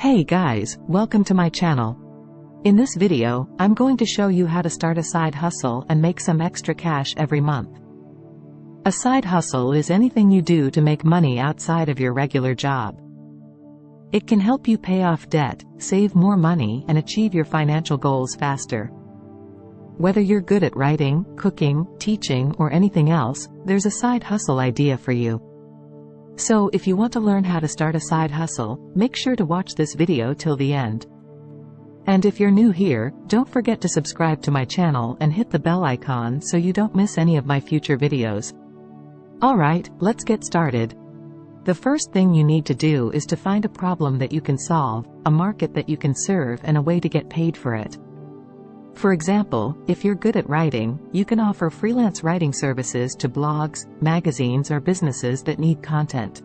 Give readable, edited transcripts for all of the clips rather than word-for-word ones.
Hey guys, welcome to my channel. In this video, I'm going to show you how to start a side hustle and make some extra cash every month. A side hustle is anything you do to make money outside of your regular job. It can help you pay off debt, save more money, and achieve your financial goals faster. Whether you're good at writing, cooking, teaching, or anything else, there's a side hustle idea for you. So if you want to learn how to start a side hustle, make sure to watch this video till the end. And if you're new here, don't forget to subscribe to my channel and hit the bell icon so you don't miss any of my future videos. Alright, let's get started. The first thing you need to do is to find a problem that you can solve, a market that you can serve, and a way to get paid for it. For example, if you're good at writing, you can offer freelance writing services to blogs, magazines, or businesses that need content.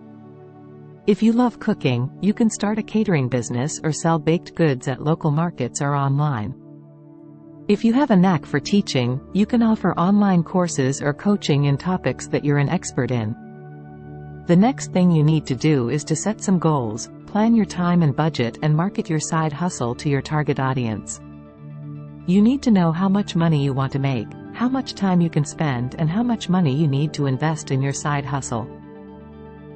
If you love cooking, you can start a catering business or sell baked goods at local markets or online. If you have a knack for teaching, you can offer online courses or coaching in topics that you're an expert in. The next thing you need to do is to set some goals, plan your time and budget, and market your side hustle to your target audience. You need to know how much money you want to make, how much time you can spend, and how much money you need to invest in your side hustle.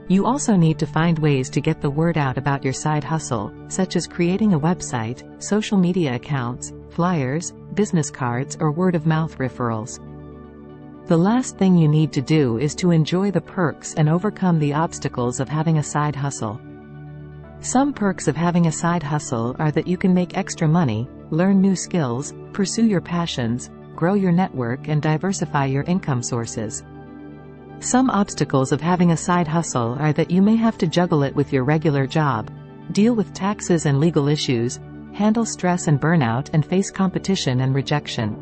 You also need to find ways to get the word out about your side hustle, such as creating a website, social media accounts, flyers, business cards, or word-of-mouth referrals. The last thing you need to do is to enjoy the perks and overcome the obstacles of having a side hustle. Some perks of having a side hustle are that you can make extra money, learn new skills, pursue your passions, grow your network, and diversify your income sources. Some obstacles of having a side hustle are that you may have to juggle it with your regular job, deal with taxes and legal issues, handle stress and burnout, and face competition and rejection.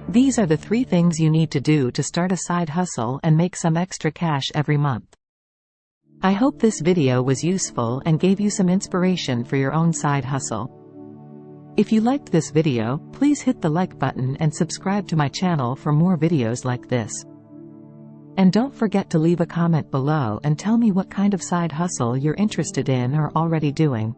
These are the 3 things you need to do to start a side hustle and make some extra cash every month. I hope this video was useful and gave you some inspiration for your own side hustle. If you liked this video, please hit the like button and subscribe to my channel for more videos like this. And don't forget to leave a comment below and tell me what kind of side hustle you're interested in or already doing.